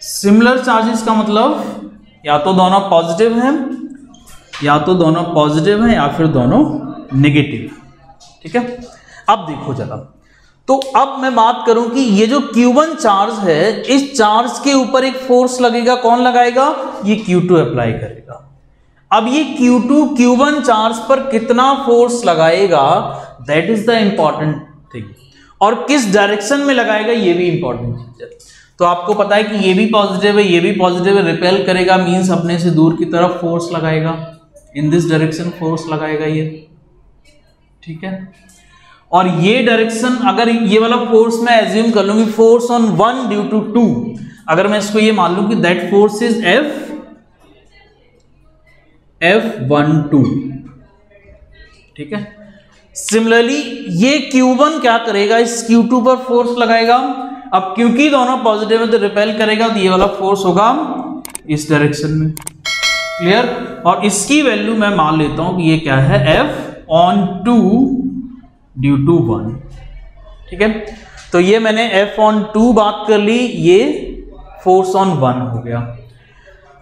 Similar charges का मतलब या तो दोनों पॉजिटिव हैं, या तो दोनों पॉजिटिव हैं या फिर दोनों नेगेटिव। ठीक है, अब देखो जरा, तो अब मैं बात करूं कि ये जो Q1 चार्ज है, इस चार्ज के ऊपर एक फोर्स लगेगा, कौन लगाएगा? ये Q2 अप्लाई करेगा। अब ये Q2 Q1 चार्ज पर कितना फोर्स लगाएगा, that is the important thing. और किस डायरेक्शन में लगाएगा, ये भी इंपॉर्टेंट चीज है। तो आपको पता है कि ये भी पॉजिटिव है, ये भी पॉजिटिव है, रिपेल करेगा मींस अपने से दूर की तरफ फोर्स लगाएगा, इन दिस डायरेक्शन फोर्स लगाएगा ये, ठीक है। और ये डायरेक्शन, अगर ये वाला फोर्स मैं एज्यूम कर लूंगी फोर्स ऑन 1 ड्यू टू 2, अगर मैं इसको ये मान लूं कि दैट फोर्स इज F12, ठीक है। सिमिलरली ये Q1 क्या करेगा, इस Q2 पर फोर्स लगाएगा। अब क्योंकि दोनों पॉजिटिव है तो रिपेल करेगा, तो ये वाला फोर्स होगा इस डायरेक्शन में, क्लियर। और इसकी वैल्यू मैं मान लेता हूं कि ये क्या है, F(2) ड्यू टू 1, ठीक है। तो ये मैंने F(2) बात कर ली, ये फोर्स ऑन 1 हो गया।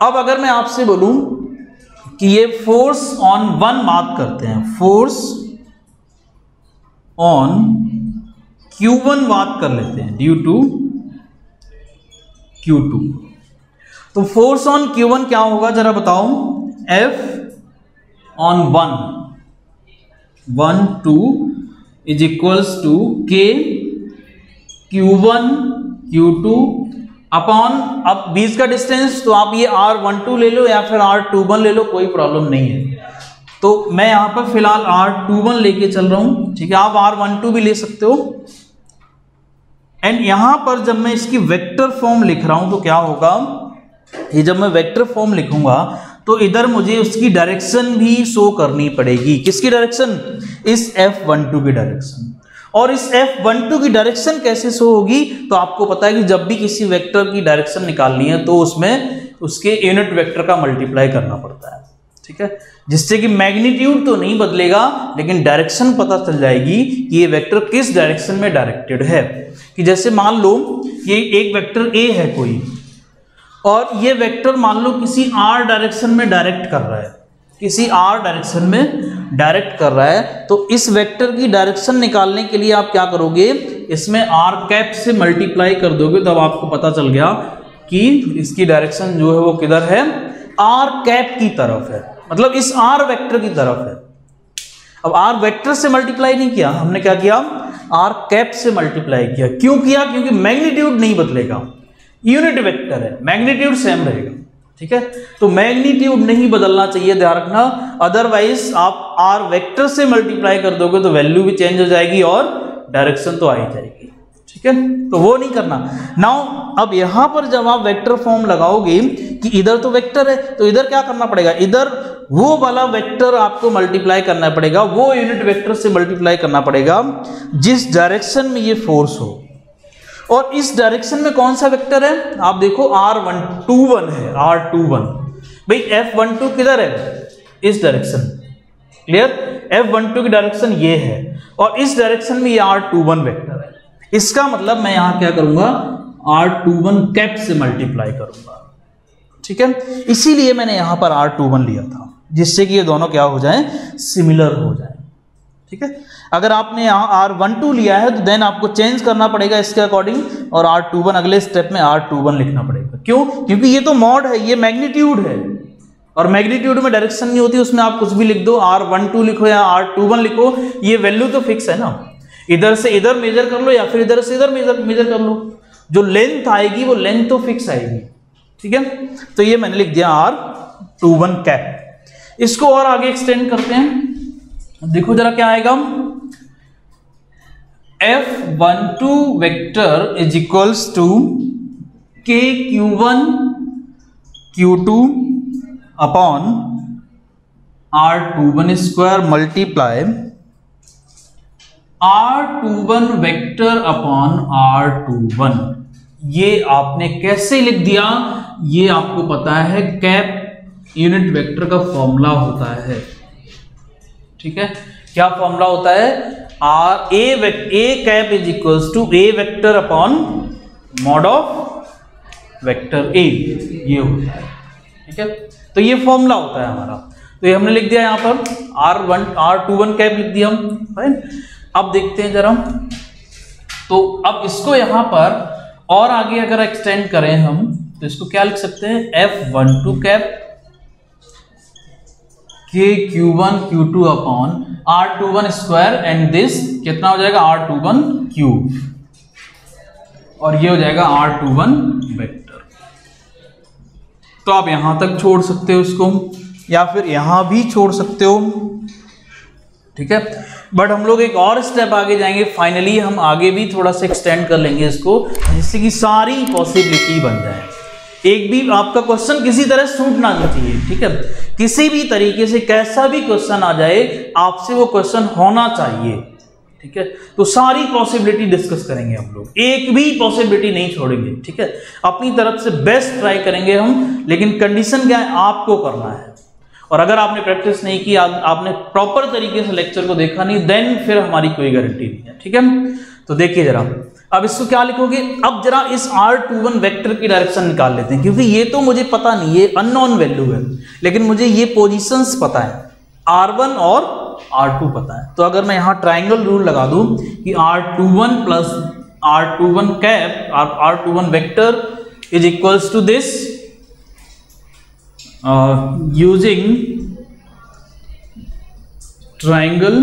अब अगर मैं आपसे बोलूं कि ये फोर्स ऑन 1 बात करते हैं, फोर्स ऑन Q1 बात कर लेते हैं ड्यू टू Q2, तो फोर्स ऑन Q1 क्या होगा जरा बताओ? F(1) 2 is equals to K Q1 Q2 upon, अब बीच का डिस्टेंस, तो आप ये R12 ले लो या फिर R21 ले लो, कोई प्रॉब्लम नहीं है। तो मैं यहां पर फिलहाल R21 लेके चल रहा हूं, ठीक है। आप R12 भी ले सकते हो। एंड यहां पर जब मैं इसकी वेक्टर फॉर्म लिख रहा हूं तो क्या होगा, ये जब मैं वेक्टर फॉर्म लिखूंगा तो इधर मुझे उसकी डायरेक्शन भी शो करनी पड़ेगी। किसकी डायरेक्शन? इस F12 की डायरेक्शन। और इस F12 की डायरेक्शन कैसे शो होगी, तो आपको पता है कि जब भी किसी वेक्टर की डायरेक्शन निकालनी है तो उसमें उसके यूनिट वेक्टर का मल्टीप्लाई करना पड़ता है, ठीक है। जिससे कि मैग्नीट्यूड तो नहीं बदलेगा लेकिन डायरेक्शन पता चल जाएगी कि ये वेक्टर किस डायरेक्शन में डायरेक्टेड है। कि जैसे मान लो ये एक वेक्टर A है कोई, और ये वेक्टर मान लो किसी R डायरेक्शन में डायरेक्ट कर रहा है, किसी R डायरेक्शन में डायरेक्ट कर रहा है, तो इस वेक्टर की डायरेक्शन निकालने के लिए आप क्या करोगे, इसमें R कैप से मल्टीप्लाई कर दोगे, तब आपको पता चल गया कि इसकी डायरेक्शन जो है वो किधर है, R कैप की तरफ है, मतलब इस R वेक्टर की तरफ है। अब R वेक्टर से मल्टीप्लाई नहीं किया हमने, क्या किया, R कैप से मल्टीप्लाई किया। क्यों किया? क्योंकि मैग्नीट्यूड नहीं बदलेगा, यूनिट वेक्टर है, मैग्नीट्यूड सेम रहेगा, ठीक है। तो मैग्नीट्यूड नहीं बदलना चाहिए, ध्यान रखना, अदरवाइज आप R वेक्टर से मल्टीप्लाई कर दोगे तो वैल्यू भी चेंज हो जाएगी और डायरेक्शन तो आ ही जाएगी, ठीक है। तो वो नहीं करना। नाउ अब यहां पर जब आप वेक्टर फॉर्म लगाओगे कि इधर तो वेक्टर है, तो इधर क्या करना पड़ेगा, इधर वो वाला वेक्टर आपको मल्टीप्लाई करना पड़ेगा, वो यूनिट वेक्टर से मल्टीप्लाई करना पड़ेगा जिस डायरेक्शन में ये फोर्स हो। और इस डायरेक्शन में कौन सा वेक्टर है, आप देखो R21 है, R21। भाई F12 किधर है, इस डायरेक्शन, क्लियर। F12 की डायरेक्शन ये है और इस डायरेक्शन में ये R21 वेक्टर है। इसका मतलब मैं यहां क्या करूंगा, R21 कैप से मल्टीप्लाई करूंगा, ठीक है। इसीलिए मैंने यहां पर R21 लिया था, जिससे कि ये दोनों क्या हो जाएं, सिमिलर हो जाएं, ठीक है। अगर आपने यहाँ R12 लिया है तो देन आपको चेंज करना पड़ेगा इसके अकॉर्डिंग, और R21 अगले स्टेप में R21 लिखना पड़ेगा। क्यों? क्योंकि ये तो मॉड है, ये मैग्नीट्यूड है, और मैग्नीट्यूड में डायरेक्शन नहीं होती, उसमें आप कुछ भी लिख दो, R12 लिखो या R21 लिखो, ये वैल्यू तो फिक्स है ना। इधर से इधर मेजर कर लो या फिर इधर से इधर मेजर कर लो, जो लेंथ आएगी वो लेंथ तो फिक्स आएगी, ठीक है। तो ये मैंने लिख दिया R21 कैप। इसको और आगे एक्सटेंड करते हैं, देखो जरा क्या आएगा, F12 vector is equals to K Q1 Q2 upon R21 square multiply R21 vector upon R21। ये आपने कैसे लिख दिया, ये आपको पता है, कैप यूनिट वेक्टर का फॉर्मूला होता है, ठीक है। क्या फॉर्मूला होता है, A cap is equals to A vector upon mod of vector A, ये होता है, ठीक है। तो ये फॉर्मूला होता है हमारा। तो ये हमने लिख दिया यहाँ पर R21 कैप लिख दिया हम, राइट। अब देखते हैं जरा तो अब इसको यहां पर और आगे अगर एक्सटेंड करें हम तो इसको क्या लिख सकते हैं, F12 कैप के Q1 Q2 upon R21 square and this कितना हो जाएगा R21 क्यूब और ये हो जाएगा R21 वेक्टर। तो आप यहां तक छोड़ सकते हो इसको या फिर यहां भी छोड़ सकते हो, ठीक है। बट हम लोग एक और स्टेप आगे जाएंगे, फाइनली हम आगे भी थोड़ा सा एक्सटेंड कर लेंगे इसको जिससे कि सारी पॉसिबिलिटी बन जाए। एक भी आपका क्वेश्चन किसी तरह छूट ना चाहिए, ठीक है। किसी भी तरीके से कैसा भी क्वेश्चन आ जाए आपसे वो क्वेश्चन होना चाहिए, ठीक है। तो सारी पॉसिबिलिटी डिस्कस करेंगे हम लोग, एक भी पॉसिबिलिटी नहीं छोड़ेंगे, ठीक है। अपनी तरफ से बेस्ट ट्राई करेंगे हम, लेकिन कंडीशन क्या है, आपको करना है। और अगर आपने प्रैक्टिस नहीं की, आपने प्रॉपर तरीके से लेक्चर को देखा नहीं, देन फिर हमारी कोई गारंटी नहीं है, ठीक है। तो देखिए जरा, अब इसको क्या लिखोगे, अब जरा इस R21 वेक्टर की डायरेक्शन निकाल लेते हैं, क्योंकि ये तो मुझे पता नहीं, ये अननोन वैल्यू है, लेकिन मुझे ये पोजीशंस पता है, R1 और R2 पता है। तो अगर मैं यहां ट्राइंगल रूल लगा दूं कि R21 plus R21 cap R21 vector is equals to this, using triangle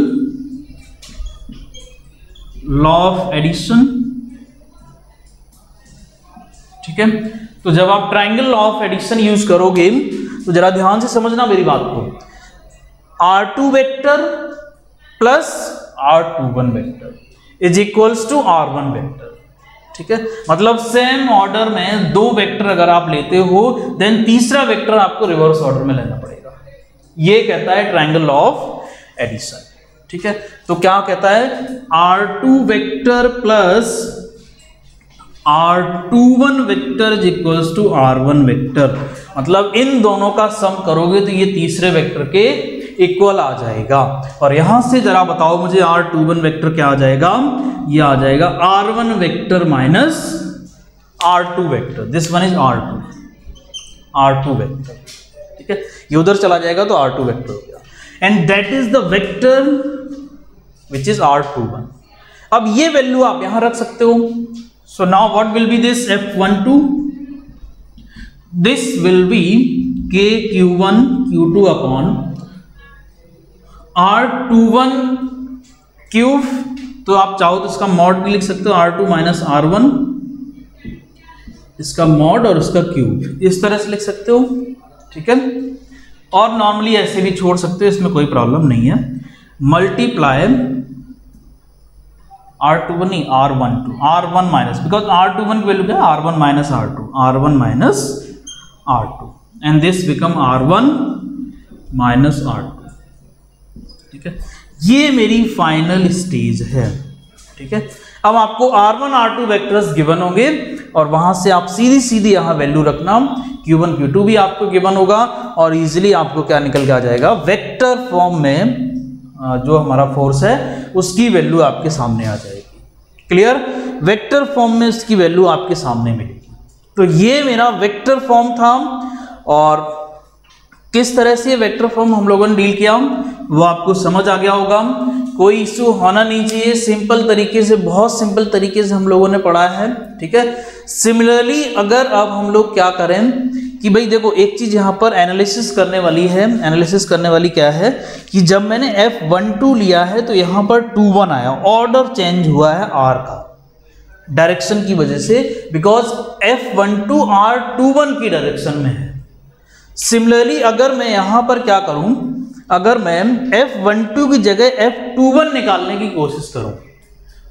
law of addition, ठीक है। तो जब आप triangle law of addition use करोगे तो जरा ध्यान से समझना मेरी बात को, R2 vector plus R21 vector is equals to R1 vector, ठीक है। मतलब सेम ऑर्डर में दो वेक्टर अगर आप लेते हो देन तीसरा वेक्टर आपको रिवर्स ऑर्डर में लेना पड़ेगा, ये कहता है ट्रायंगल लॉ ऑफ एडिशन, ठीक है। तो क्या कहता है, R2 vector plus R21 vector is equals to R1 vector, मतलब इन दोनों का सम करोगे तो ये तीसरे वेक्टर के इक्वल आ जाएगा। और यहां से जरा बताओ मुझे R21 वेक्टर क्या आ जाएगा, ये आ जाएगा R1 vector minus R2 vector, this one is R2 vector, ठीक है। ये उधर चला जाएगा तो R2 वेक्टर हो गया, and that is the vector which is R21। अब ये वैल्यू आप यहां रख सकते हो। So now what will be this F12, this will be K Q1 Q2 upon R21 cube, तो आप चाहो तो इसका मॉड भी लिख सकते हो, R2 माइनस R1, इसका मॉड और इसका क्यूब, इस तरह से लिख सकते हो, ठीक है। और नॉर्मली ऐसे भी छोड़ सकते हो, इसमें कोई प्रॉब्लम नहीं है। मल्टीप्लाई R21 नहीं R1 माइनस, बिकॉज R21 की वैल्यू क्या है, R1 minus R2 and this become R1 minus R2, ठीक है। ये मेरी फाइनल स्टेज है, ठीक है। अब आपको R1 R2 वेक्टर्स गिवन होंगे और वहां से आप सीधी सीधी यहां वैल्यू रखना, Q1 Q2 भी आपको गिवन होगा और इजीली आपको क्या निकल के आ जाएगा, वेक्टर फॉर्म में जो हमारा फोर्स है उसकी वैल्यू आपके सामने आ जाएगी। क्लियर, वेक्टर फॉर्म में उसकी वैल्यू आपके सामने मिलेगी। तो ये मेरा वेक्टर फॉर्म था, और किस तरह से वेक्टर फॉर्म हम लोगों ने डील किया वो आपको समझ आ गया होगा, कोई इशू होना नहीं चाहिए। सिंपल तरीके से, बहुत सिंपल तरीके से हम लोगों ने पढ़ा है, ठीक है। सिमिलरली अगर अब हम लोग क्या करें कि भाई देखो, एक चीज यहां पर एनालिसिस करने वाली है। एनालिसिस करने वाली क्या है कि जब मैंने F12 लिया है तो यहां पर 21 आया, ऑर्डर चेंज हुआ है R का डायरेक्शन की वजह से, बिकॉज F12 R21 की डायरेक्शन में है। सिमिलरली अगर मैं यहां पर क्या करूं, अगर मैं F12 की जगह F21 निकालने की कोशिश करूं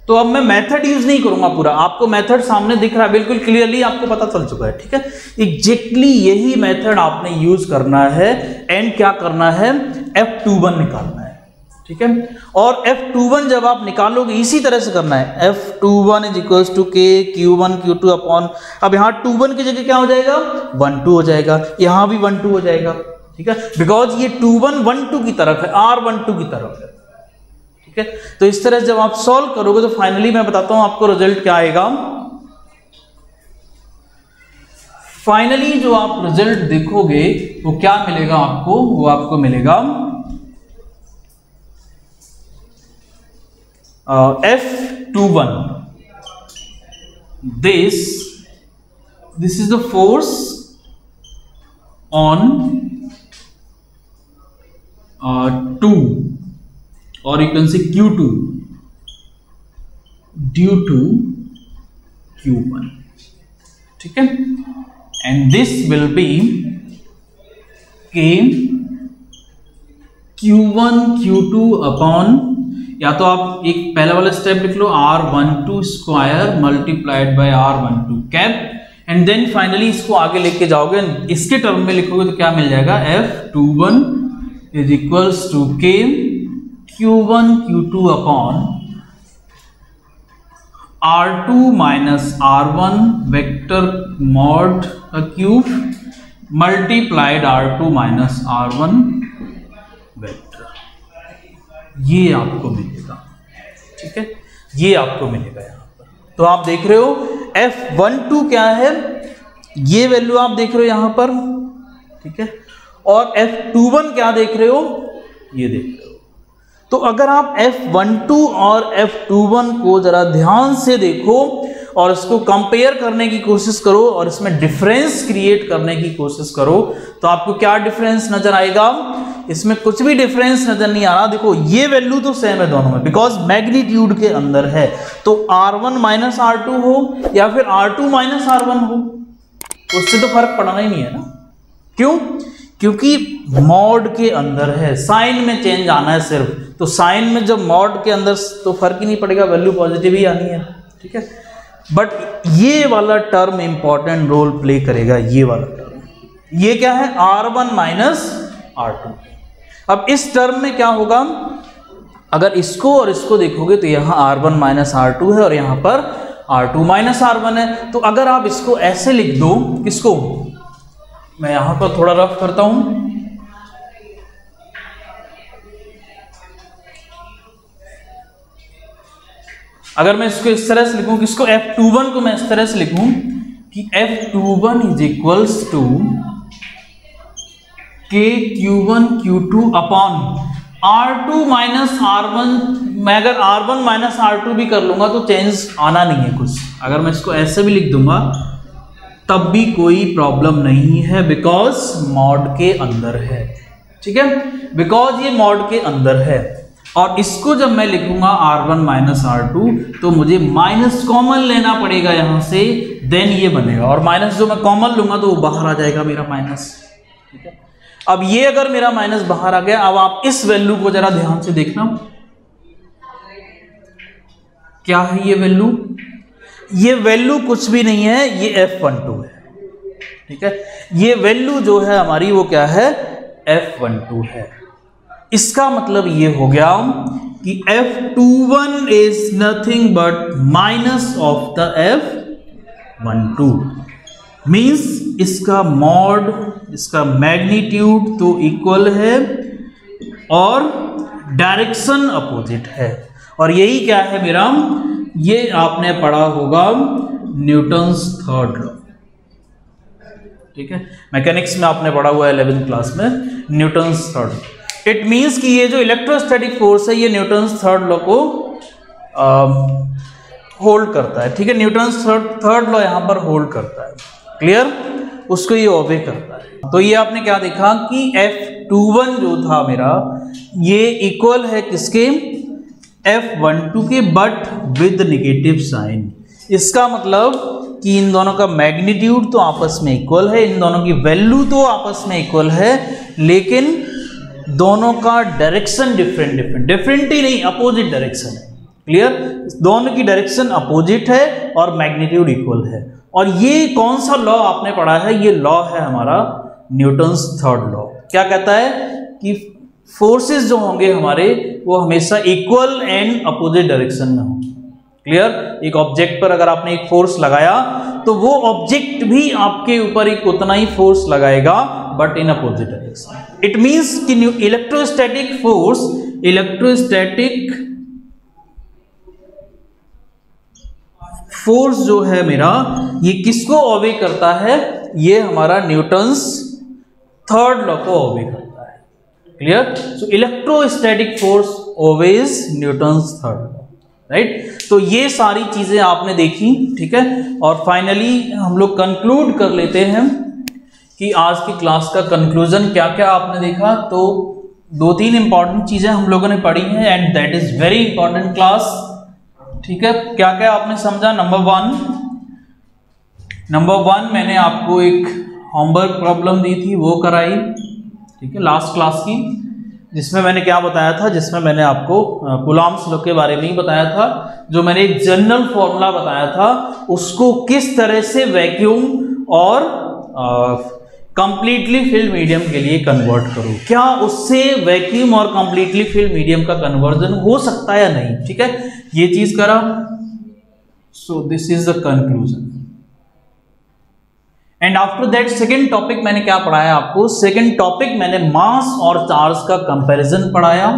तो अब मैं मेथड यूज नहीं करूंगा पूरा, आपको मेथड सामने दिख रहा है, बिल्कुल क्लियरली आपको पता चल चुका है, ठीक है। एग्जैक्टली यही मेथड आपने यूज करना है एंड क्या करना है, F21 निकालना है, ठीक है। और F21 जब आप निकालोगे इसी तरह से करना है, F21 is equals to K Q1 Q2 upon, अब यहाँ 21 की जगह क्या हो जाएगा, 12 हो जाएगा, यहाँ भी 12 हो जाएगा, ठीक है, बिकॉज ये 21 12 की तरफ है, R12 की तरफ है, ठीक है। तो इस तरह से जब आप सॉल्व करोगे तो फाइनली मैं बताता हूं आपको रिजल्ट क्या आएगा। फाइनली जो आप रिजल्ट देखोगे वो क्या मिलेगा आपको, वो आपको मिलेगा F21 this is the force on 2, or you can say Q2 due to Q1, ठीक है, and this will be K Q1 Q2 upon, या तो आप एक पहला वाला स्टेप लिख लो R12 square multiplied by R12 cap, and then finally इसको आगे लेके जाओगे, इसके टर्म में लिखोगे तो क्या मिल जाएगा, F21 is equals to K Q1 Q2 upon R2 minus R1 vector mod का cube multiplied R2 minus R1 vector, ये आपको मिलेगा, ठीक है, ये आपको मिलेगा यहाँ पर। तो आप देख रहे हो F12 क्या है, ये वैल्यू आप देख रहे हो यहाँ पर, ठीक है, और F21 क्या देख रहे हो, ये देख रहे हो। तो अगर आप F12 और F21 को जरा ध्यान से देखो और इसको कंपेयर करने की कोशिश करो और इसमें डिफरेंस क्रिएट करने की कोशिश करो, तो आपको क्या डिफरेंस नजर आएगा, इसमें कुछ भी डिफरेंस नजर नहीं आ रहा। देखो ये वैल्यू तो सेम है दोनों में, बिकॉज मैग्नीट्यूड के अंदर है, तो R1 माइनस R2 हो या फिर R2 माइनस R1 हो, उससे तो फर्क पड़ना ही नहीं है ना। क्यों? क्योंकि मॉड के अंदर है, साइन में चेंज आना है सिर्फ, तो साइन में जब मॉड के अंदर तो फर्क ही नहीं पड़ेगा, वैल्यू पॉजिटिव ही आनी है, ठीक है। बट ये वाला टर्म इंपॉर्टेंट रोल प्ले करेगा, ये वाला टर्म, ये क्या है, R1 माइनस R2। अब इस टर्म में क्या होगा, अगर इसको और इसको देखोगे तो यहाँ R1 माइनस R2 है और यहाँ पर R2 माइनस R1 है। तो अगर आप इसको ऐसे लिख दो, किसको, मैं यहां पर थोड़ा रफ करता हूं, अगर मैं इसको इस तरह से लिखूं, किसको, F21 को मैं इस तरह से लिखूं कि F21 is equals to K Q1 Q2 upon R2 minus R1। मैं अगर R1 माइनस R2 भी कर लूंगा तो चेंज आना नहीं है कुछ, अगर मैं इसको ऐसे भी लिख दूंगा तब भी कोई प्रॉब्लम नहीं है, बिकॉज मॉड के अंदर है, ठीक है, बिकॉज ये मॉड के अंदर है। और इसको जब मैं लिखूंगा R1 माइनस R2 तो मुझे माइनस कॉमन लेना पड़ेगा यहां से, देन ये बनेगा, और माइनस जो मैं कॉमन लूंगा तो वो बाहर आ जाएगा मेरा माइनस, ठीक है। अब ये अगर मेरा माइनस बाहर आ गया, अब आप इस वैल्यू को जरा ध्यान से देखना, क्या है ये वैल्यू, ये वैल्यू कुछ भी नहीं है, ये F12 है, ठीक है। ये वैल्यू जो है हमारी वो क्या है, F12 है। इसका मतलब ये हो गया कि F21 is nothing but minus of the F12, means इसका मॉड, इसका मैग्नीट्यूड तो इक्वल है और डायरेक्शन अपोजिट है। और यही क्या है मेरा, ये आपने पढ़ा होगा न्यूटन्स थर्ड लॉ, ठीक है, मैकेनिक्स में आपने पढ़ा हुआ है 11th क्लास में, न्यूटन्स थर्ड। इट मींस कि ये जो इलेक्ट्रोस्टैटिक फोर्स है ये न्यूटन्स थर्ड लॉ को होल्ड करता है, ठीक है, न्यूटन्स थर्ड लॉ यहां पर होल्ड करता है, क्लियर, उसको ये ओबे करता है। तो ये आपने क्या देखा कि F21 जो था मेरा, ये इक्वल है किसके, F12 के, बट विद नेगेटिव साइन। इसका मतलब कि इन दोनों का मैग्नीट्यूड तो आपस में इक्वल है, इन दोनों की वैल्यू तो आपस में इक्वल है, लेकिन दोनों का डायरेक्शन डिफरेंट ही नहीं, अपोजिट डायरेक्शन है, क्लियर, दोनों की डायरेक्शन अपोजिट है और मैग्नीट्यूड इक्वल है। और ये कौन सा लॉ आपने पढ़ा है, ये लॉ है हमारा न्यूटन्स थर्ड लॉ। क्या कहता है कि फोर्सेस जो होंगे हमारे वो हमेशा इक्वल एंड अपोजिट डायरेक्शन में होंगे, क्लियर। एक ऑब्जेक्ट पर अगर आपने एक फोर्स लगाया तो वो ऑब्जेक्ट भी आपके ऊपर एक उतना ही फोर्स लगाएगा, but in opposite direction. It means कि इलेक्ट्रोस्टैटिक फोर्स, इलेक्ट्रोस्टैटिक फोर्स जो है मेरा, ये किसको ओबे करता है, ये हमारा न्यूटन्स थर्ड लॉ को ओबे करता है, क्लियर। सो electrostatic force obeys Newton's third law, right. तो ये सारी चीजें आपने देखी, ठीक है। और फाइनली हम लोग कंक्लूड कर लेते हैं कि आज की क्लास का कंक्लूजन क्या क्या आपने देखा। तो 2-3 इंपॉर्टेंट चीजें हम लोगों ने पढ़ी हैं and that is very important class, ठीक है। क्या क्या आपने समझा? नंबर वन मैंने आपको एक होमवर्क प्रॉब्लम दी थी, वो कराई, ठीक है, लास्ट क्लास की, जिसमें मैंने क्या बताया था, जिसमें मैंने आपको कूलॉम्स लॉ के बारे में ही बताया था। जो मैंने एक जनरल फॉर्मूला बताया था उसको किस तरह से वैक्यूम और कंप्लीटली फिल्ड मीडियम के लिए कन्वर्ट करूं, क्या उससे वैक्यूम और कंप्लीटली फिल्ड मीडियम का कन्वर्जन हो सकता है या नहीं, ठीक है, ये चीज करा। So this is the conclusion and after that second topic मैंने क्या पढ़ाया आपको? सेकेंड टॉपिक मैंने मास और चार्ज का कंपैरिजन पढ़ाया,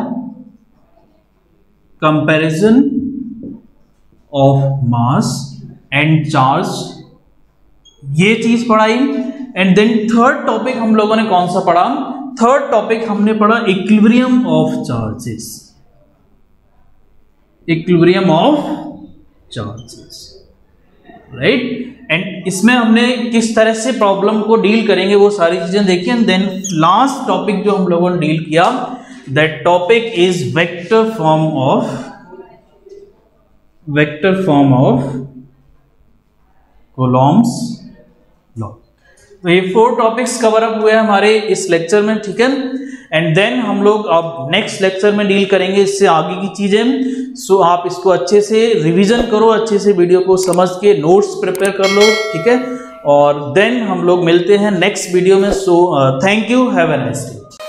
comparison of mass and charge, ये चीज पढ़ाई। एंड देन थर्ड टॉपिक हम लोगों ने कौन सा पढ़ा? थर्ड टॉपिक हमने पढ़ा equilibrium of charges, equilibrium of charges, right. And इसमें हमने किस तरह से प्रॉब्लम को डील करेंगे वो सारी चीजें देखी। एंड देन लास्ट टॉपिक जो हम लोगों ने डील किया, that topic is vector form of Coulomb's law. तो ये 4 टॉपिक्स कवर अप हुए हैं हमारे इस लेक्चर में, ठीक है। एंड देन हम लोग अब नेक्स्ट लेक्चर में डील करेंगे इससे आगे की चीजें। सो आप इसको अच्छे से रिवीजन करो, अच्छे से वीडियो को समझ के नोट्स प्रिपेयर कर लो, ठीक है। और देन हम लोग मिलते हैं नेक्स्ट वीडियो में। So thank you, have a nice day.